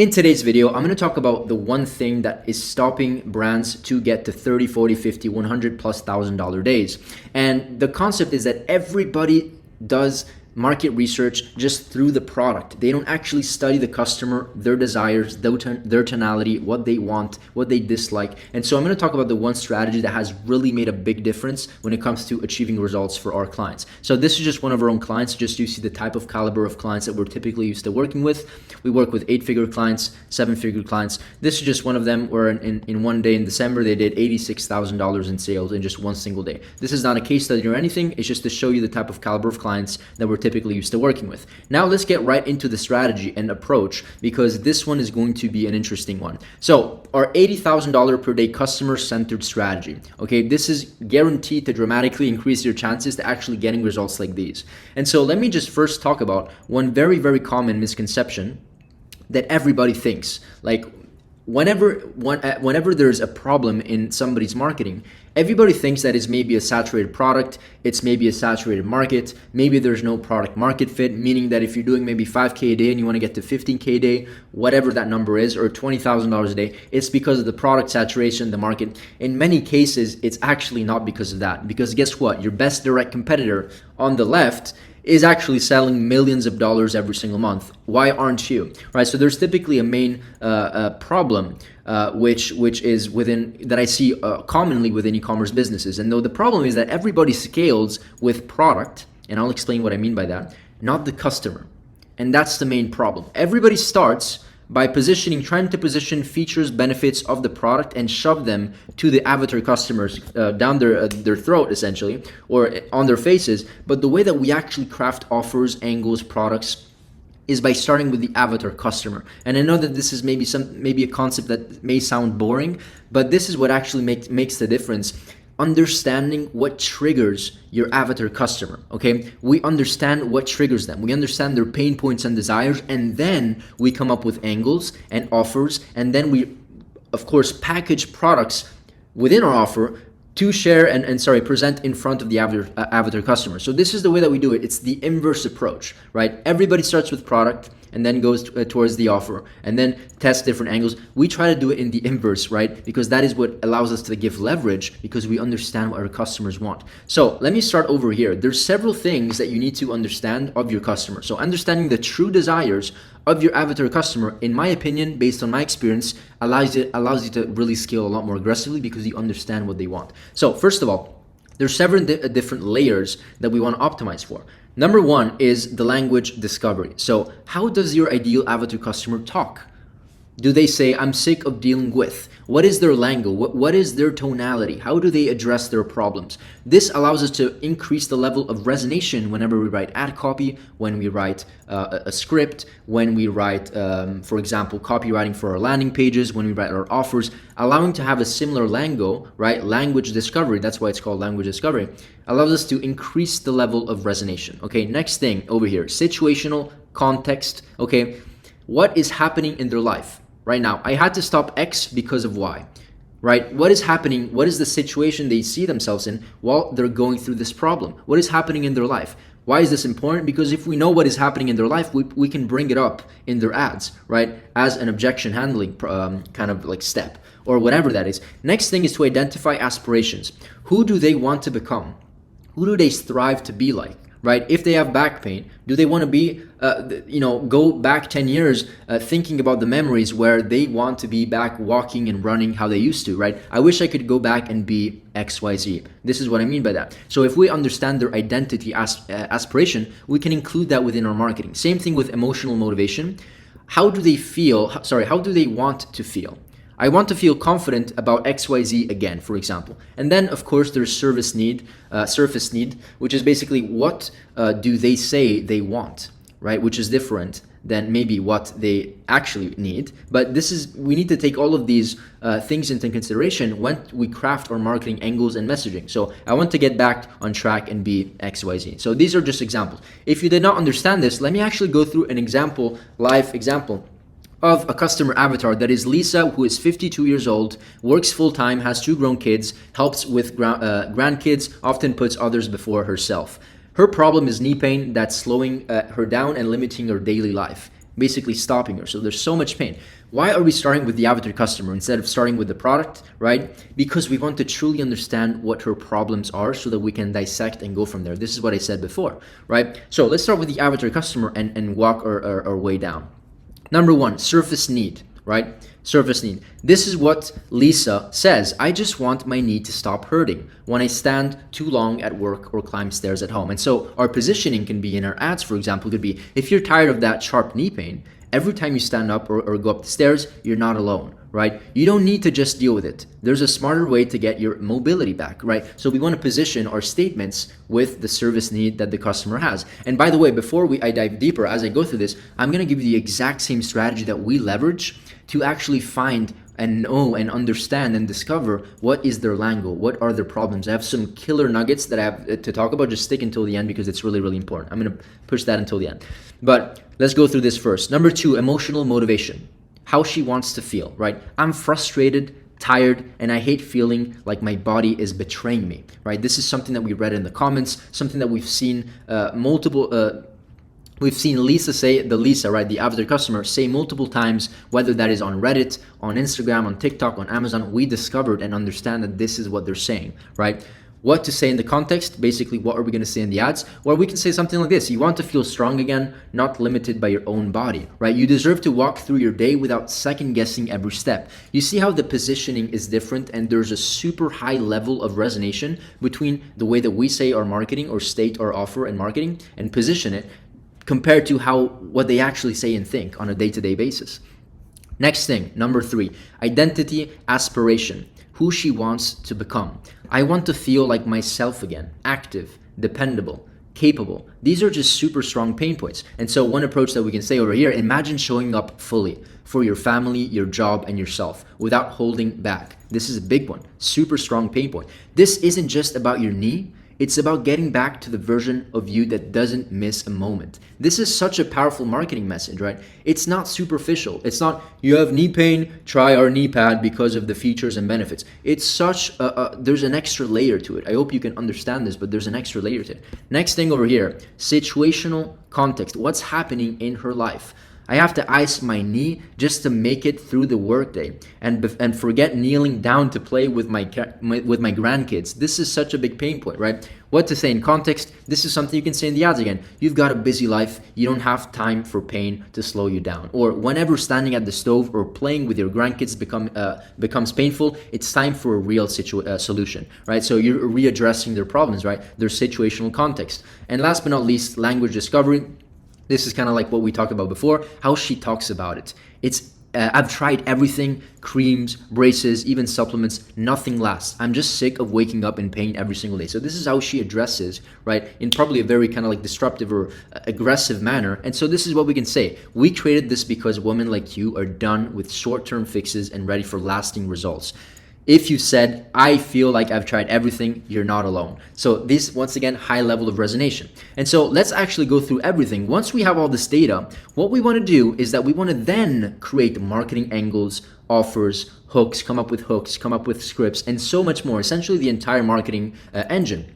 In today's video, I'm going to talk about the one thing that is stopping brands to get to 30, 40, 50, 100 plus $1,000 days. And the concept is that everybody does market research just through the product. They don't actually study the customer, their desires, their tonality, what they want, what they dislike. And so I'm going to talk about the one strategy that has really made a big difference when it comes to achieving results for our clients. So this is just one of our own clients, just to see the type of caliber of clients that we're typically used to working with. We work with 8-figure clients, 7-figure clients. This is just one of them where in one day in December, they did $86,000 in sales in just one single day. This is not a case study or anything. It's just to show you the type of caliber of clients that we're typically used to working with. Now let's get right into the strategy and approach, because this one is going to be an interesting one. So our $80,000 per day customer-centered strategy. Okay, this is guaranteed to dramatically increase your chances to actually getting results like these. And so let me just first talk about one very, very common misconception that everybody thinks. Like whenever there's a problem in somebody's marketing, everybody thinks that it's maybe a saturated product, it's maybe a saturated market, maybe there's no product market fit, meaning that if you're doing maybe 5K a day and you want to get to 15K a day, whatever that number is, or $20,000 a day, it's because of the product saturation, the market. In many cases, it's actually not because of that. Because guess what? Your best direct competitor on the left is actually selling millions of dollars every single month. Why aren't you? Right? So there's typically a main problem which is within that I see commonly within e-commerce businesses. And though the problem is that everybody scales with product, and I'll explain what I mean by that, not the customer. And that's the main problem. Everybody starts by trying to position features, benefits of the product and shove them to the avatar customers down their throat, essentially, or on their faces. But the way that we actually craft offers, angles, products is by starting with the avatar customer. And I know that this is maybe a concept that may sound boring, but this is what actually makes the difference. Understanding what triggers your avatar customer, okay? We understand what triggers them. We understand their pain points and desires, and then we come up with angles and offers, and then we, of course, package products within our offer to share and present in front of the avatar customer. So this is the way that we do it. It's the inverse approach, right? Everybody starts with product and then goes towards the offer and then test different angles. We try to do it in the inverse, right? Because that is what allows us to give leverage, because we understand what our customers want. So let me start over here. There's several things that you need to understand of your customer. So understanding the true desires of your avatar customer, in my opinion, based on my experience, allows you to really scale a lot more aggressively because you understand what they want. So first of all, there's several different layers that we want to optimize for. Number one is the language discovery. So how does your ideal avatar customer talk? Do they say, I'm sick of dealing with? What is their language? What is their tonality? How do they address their problems? This allows us to increase the level of resonation whenever we write ad copy, when we write a script, when we write, for example, copywriting for our landing pages, when we write our offers, allowing to have a similar lingo, right? Language discovery, that's why it's called language discovery, allows us to increase the level of resonation. Okay, next thing over here, situational context. Okay, what is happening in their life? Right now, I had to stop X because of Y, right? What is happening? What is the situation they see themselves in while they're going through this problem? What is happening in their life? Why is this important? Because if we know what is happening in their life, we can bring it up in their ads, right? As an objection handling kind of like step or whatever that is. Next thing is to identify aspirations. Who do they want to become? Who do they strive to be like? Right? If they have back pain, do they want to be, go back 10 years thinking about the memories where they want to be back walking and running how they used to, right? I wish I could go back and be XYZ. This is what I mean by that. So if we understand their identity aspiration, we can include that within our marketing. Same thing with emotional motivation. How do they want to feel? I want to feel confident about XYZ again, for example. And then, of course, there's surface need, which is basically what do they say they want, right? Which is different than maybe what they actually need. But we need to take all of these things into consideration when we craft our marketing angles and messaging. So I want to get back on track and be XYZ. So these are just examples. If you did not understand this, let me actually go through an example, live example of a customer avatar that is Lisa, who is 52 years old, works full-time, has 2 grown kids, helps with grandkids, often puts others before herself. Her problem is knee pain that's slowing her down and limiting her daily life. basically stopping her. So there's so much pain. Why are we starting with the avatar customer instead of starting with the product, right? Because we want to truly understand what her problems are so that we can dissect and go from there. This is what I said before, right? So let's start with the avatar customer and walk our way down. Number one, surface need, right? Surface need. This is what Lisa says. I just want my knee to stop hurting when I stand too long at work or climb stairs at home. And so our positioning can be in our ads, for example, could be if you're tired of that sharp knee pain, every time you stand up or go up the stairs, you're not alone, right? You don't need to just deal with it. There's a smarter way to get your mobility back, right? So we want to position our statements with the service need that the customer has. And by the way, before I dive deeper, as I go through this, I'm going to give you the exact same strategy that we leverage to actually find and know and understand and discover what is their lingo, what are their problems. I have some killer nuggets that I have to talk about. Just stick until the end because it's really, really important. I'm going to push that until the end. But let's go through this first. Number two, emotional motivation. How she wants to feel, right? I'm frustrated, tired, and I hate feeling like my body is betraying me, right? This is something that we read in the comments, something that we've seen We've seen Lisa say, right, the avatar customer, say multiple times, whether that is on Reddit, on Instagram, on TikTok, on Amazon. We discovered and understand that this is what they're saying, right? What to say in the context, basically what are we going to say in the ads? Well, we can say something like this. You want to feel strong again, not limited by your own body, right? You deserve to walk through your day without second guessing every step. You see how the positioning is different and there's a super high level of resonation between the way that we say our marketing or state our offer and marketing and position it compared to what they actually say and think on a day-to-day basis. Next thing, number three, identity aspiration, who she wants to become. I want to feel like myself again, active, dependable, capable. These are just super strong pain points. And so one approach that we can say over here, imagine showing up fully for your family, your job, and yourself without holding back. This is a big one, super strong pain point. This isn't just about your knee. It's about getting back to the version of you that doesn't miss a moment. This is such a powerful marketing message, right? It's not superficial. It's not, you have knee pain, try our knee pad because of the features and benefits. It's such, there's an extra layer to it. I hope you can understand this, but there's an extra layer to it. Next thing over here, situational context. What's happening in her life? I have to ice my knee just to make it through the workday and forget kneeling down to play with my grandkids. This is such a big pain point, right? What to say in context? This is something you can say in the ads again. You've got a busy life. You don't have time for pain to slow you down. Or whenever standing at the stove or playing with your grandkids becomes painful, it's time for a real solution, right? So you're readdressing their problems, right? Their situational context. And last but not least, language discovery. This is kind of like what we talked about before, how she talks about it. It's, I've tried everything, creams, braces, even supplements, nothing lasts. I'm just sick of waking up in pain every single day. So this is how she addresses, right, in probably a very kind of like disruptive or aggressive manner. And so this is what we can say. We created this because women like you are done with short-term fixes and ready for lasting results. If you said, I feel like I've tried everything, you're not alone. So this, once again, high level of resonation. And so let's actually go through everything. Once we have all this data, what we want to do is that we want to then create marketing angles, offers, hooks, come up with scripts, and so much more. Essentially the entire marketing engine.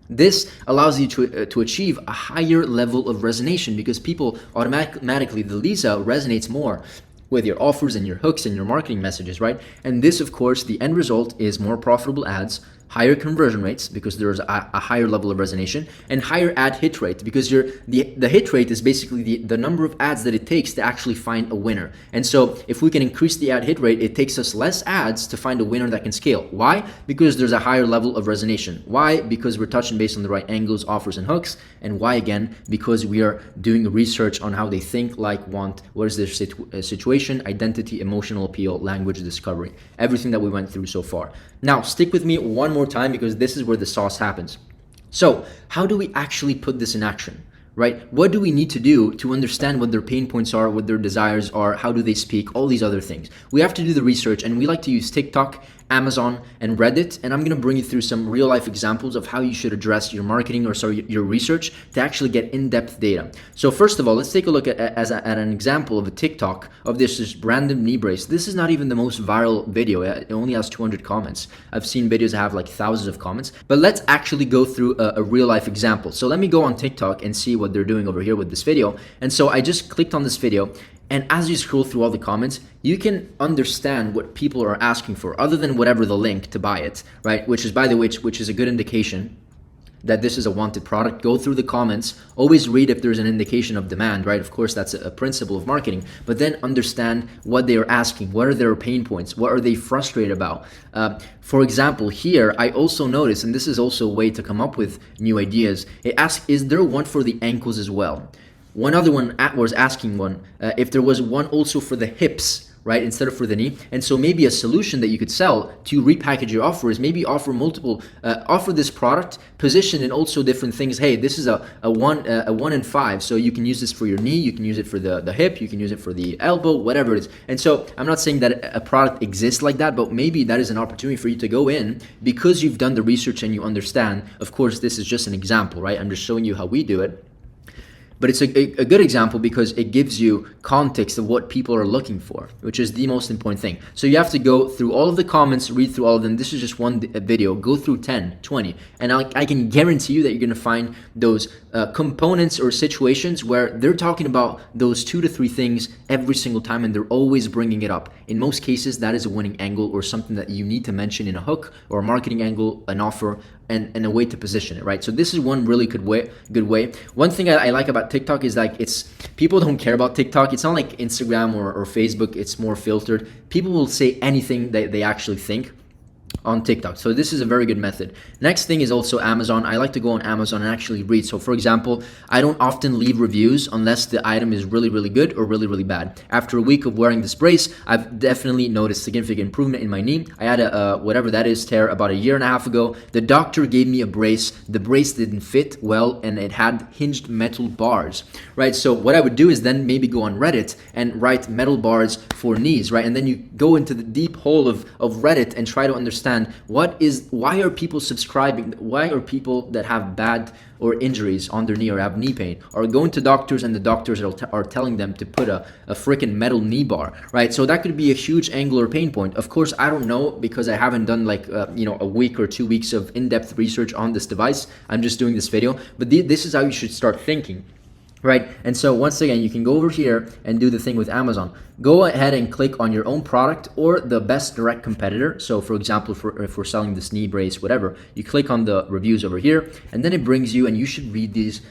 This allows you to achieve a higher level of resonation because people automatically, the Lisa resonates more with your offers and your hooks and your marketing messages, right? And this, of course, the end result is more profitable ads, higher conversion rates because there's a higher level of resonation, and higher ad hit rate because the hit rate is basically the number of ads that it takes to actually find a winner. And so if we can increase the ad hit rate, it takes us less ads to find a winner that can scale. Why? Because there's a higher level of resonation. Why? Because we're touching based on the right angles, offers, and hooks. And why again? Because we are doing research on how they think, like, want, what is their situation, identity, emotional appeal, language discovery, everything that we went through so far. Now, stick with me one more time because this is where the sauce happens. So, how do we actually put this in action, right? What do we need to do to understand what their pain points are, what their desires are, how do they speak, all these other things? We have to do the research, and we like to use TikTok Amazon, and Reddit, and I'm going to bring you through some real life examples of how you should address your marketing your research to actually get in-depth data. So first of all, let's take a look at an example of a TikTok of this random knee brace. This is not even the most viral video. It only has 200 comments. I've seen videos that have like thousands of comments, but let's actually go through a real life example. So let me go on TikTok and see what they're doing over here with this video. And so I just clicked on this video, and as you scroll through all the comments, you can understand what people are asking for other than whatever the link to buy it, right? Which is, by the way, which is a good indication that this is a wanted product. Go through the comments, always read if there's an indication of demand, right? Of course, that's a principle of marketing, but then understand what they are asking. What are their pain points? What are they frustrated about? For example, here, I also noticed, and this is also a way to come up with new ideas, it asks, is there one for the ankles as well? One other one was asking if there was one also for the hips, right, instead of for the knee. And so maybe a solution that you could sell to repackage your offer is maybe offer this product, position in also different things. Hey, this is a 1 in 5, so you can use this for your knee, you can use it for the hip, you can use it for the elbow, whatever it is. And so I'm not saying that a product exists like that, but maybe that is an opportunity for you to go in because you've done the research and you understand. Of course, this is just an example, right? I'm just showing you how we do it. But it's a good example because it gives you context of what people are looking for, which is the most important thing. So you have to go through all of the comments, read through all of them. This is just one video. Go through 10, 20. And I can guarantee you that you're going to find those components or situations where they're talking about those 2 to 3 things every single time, and they're always bringing it up. In most cases, that is a winning angle or something that you need to mention in a hook or a marketing angle, an offer, and a way to position it, right? So this is one really good way. One thing I like about TikTok is like people don't care about TikTok. It's not like Instagram or Facebook. It's more filtered. People will say anything that they actually think on TikTok. So this is a very good method. Next thing is also Amazon. I like to go on Amazon and actually read. So for example, I don't often leave reviews unless the item is really, really good or really, really bad. After a week of wearing this brace, I've definitely noticed significant improvement in my knee. I had a whatever that is tear about 1.5 years ago. The doctor gave me a brace. The brace didn't fit well and it had hinged metal bars, right? So what I would do is then maybe go on Reddit and write metal bars for knees, right? And then you go into the deep hole of Reddit and try to understand why are people subscribing, why are people that have bad or injuries on their knee or have knee pain are going to doctors, and the doctors are telling them to put a freaking metal knee bar, right? So that could be a huge angle or pain point. Of course, I don't know because I haven't done like a week or 2 weeks of in-depth research on this device. I'm just doing this video, but this is how you should start thinking. Right, and so once again, you can go over here and do the thing with Amazon. Go ahead and click on your own product or the best direct competitor. So for example, if we're selling this knee brace, whatever, you click on the reviews over here, and then it brings you, and you should read these,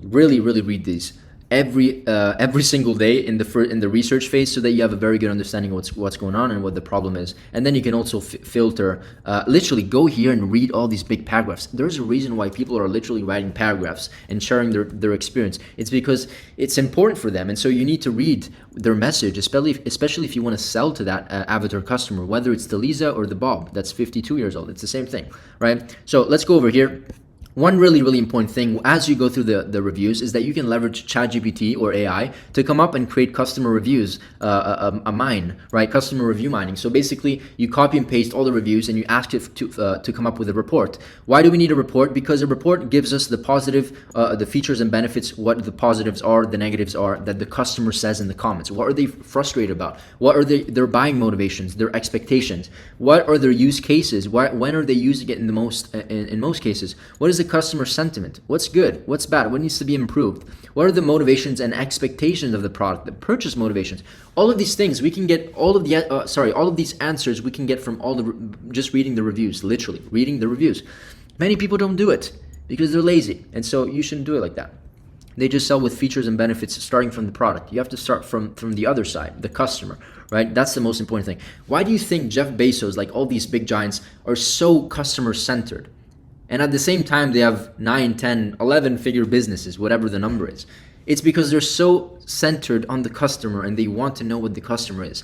really read these every single day in the research phase, so that you have a very good understanding of what's going on and what the problem is. And then you can also filter, literally go here and read all these big paragraphs. There's a reason why people are literally writing paragraphs and sharing their experience. It's because it's important for them, and so you need to read their message, especially if you want to sell to that avatar customer, whether it's the Lisa or the Bob that's 52 years old. It's the same thing, right? So let's go over here. One really important thing as you go through the reviews is that you can leverage ChatGPT or AI to come up and create customer reviews, a mine, right? Customer review mining. So basically, you copy and paste all the reviews and you ask it to come up with a report. Why do we need a report? Because a report gives us the positive, the features and benefits, what the positives are, the negatives are that the customer says in the comments. What are they frustrated about? What are their buying motivations, their expectations? What are their use cases? When are they using it in most cases? What is the customer sentiment? What's good? What's bad? What needs to be improved? What are the motivations and expectations of the product? The purchase motivations. All of these things we can get. All of these answers we can get from just reading the reviews. Literally reading the reviews. Many people don't do it because they're lazy, and so you shouldn't do it like that. They just sell with features and benefits starting from the product. You have to start from the other side, the customer, right? That's the most important thing. Why do you think Jeff Bezos, like all these big giants, are so customer centered? And at the same time, they have 9, 10, 11 figure businesses, whatever the number is. It's because they're so centered on the customer and they want to know what the customer is.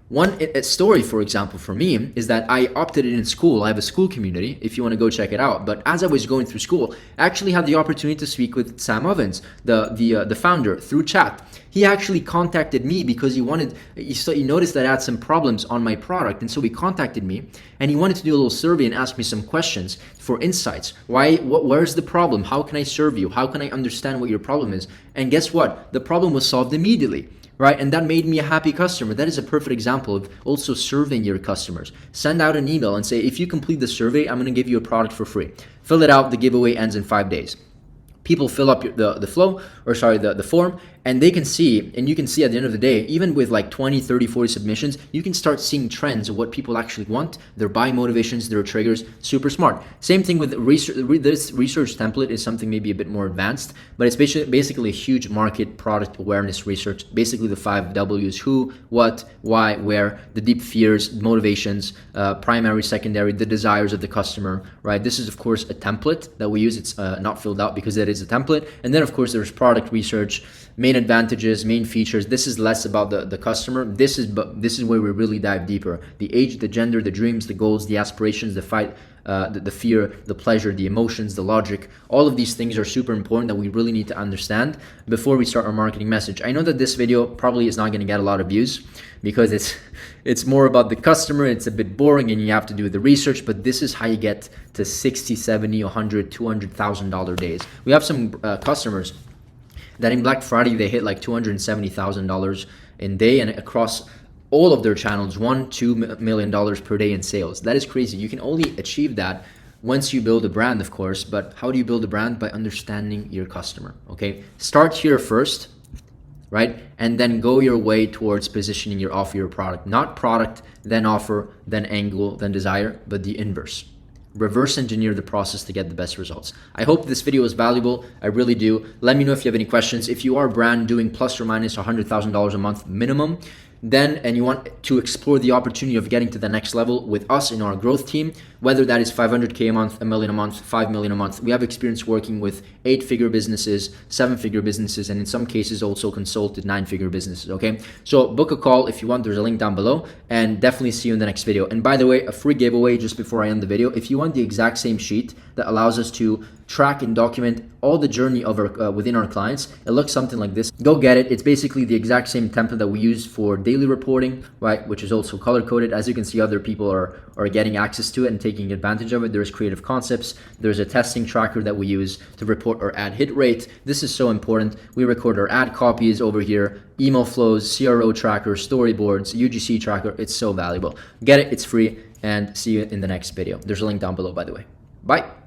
One story, for example, for me is that I opted in school. I have a school community if you want to go check it out. But as I was going through school, I actually had the opportunity to speak with Sam Ovens, the founder, through chat. He actually contacted me because he noticed that I had some problems on my product, and so he contacted me and he wanted to do a little survey and ask me some questions for insights. Where's the problem? How can I serve you? How can I understand what your problem is? And guess what? The problem was solved immediately. Right? And that made me a happy customer. That is a perfect example of also serving your customers. Send out an email and say, if you complete the survey, I'm going to give you a product for free. Fill it out. The giveaway ends in 5 days. People fill up the form, and they can see, and you can see at the end of the day, even with like 20, 30, 40 submissions, you can start seeing trends of what people actually want, their buying motivations, their triggers. Super smart. Same thing with research. This research template is something maybe a bit more advanced, but it's basically a huge market product awareness research. Basically the 5 W's: who, what, why, where, the deep fears, motivations, primary, secondary, the desires of the customer, right? This is of course a template that we use. It's not filled out because it is a template. And then of course there's product research, main advantages, main features. This is less about the customer. This is where we really dive deeper. The age, the gender, the dreams, the goals, the aspirations, the fight, the fear, the pleasure, the emotions, the logic. All of these things are super important that we really need to understand before we start our marketing message. I know that this video probably is not going to get a lot of views because it's more about the customer. It's a bit boring and you have to do the research, but this is how you get to 60, 70, 100, $200,000 days. We have some customers that in Black Friday, they hit like $270,000 in day, and across all of their channels, $1-2 million per day in sales. That is crazy. You can only achieve that once you build a brand, of course, but how do you build a brand? By understanding your customer, okay? Start here first, right? And then go your way towards positioning your offer, your product. Not product, then offer, then angle, then desire, but the inverse. Reverse engineer the process to get the best results. I hope this video was valuable. I really do. Let me know if you have any questions. If you are a brand doing plus or minus $100,000 a month minimum, and you want to explore the opportunity of getting to the next level with us in our growth team, whether that is 500K a month, $1 million a month, 5 million a month. We have experience working with 8-figure businesses, 7-figure businesses, and in some cases also consulted 9-figure businesses, okay? So book a call if you want. There's a link down below, and definitely see you in the next video. And by the way, a free giveaway just before I end the video. If you want the exact same sheet that allows us to track and document all the journey of our within our clients, it looks something like this. Go get it. It's basically the exact same template that we use for daily reporting, right? Which is also color coded. As you can see, other people are getting access to it and taking advantage of it. There's creative concepts. There's a testing tracker that we use to report our ad hit rate. This is so important. We record our ad copies over here, email flows, CRO tracker, storyboards, UGC tracker. It's so valuable. Get it. It's free. And see you in the next video. There's a link down below, by the way. Bye.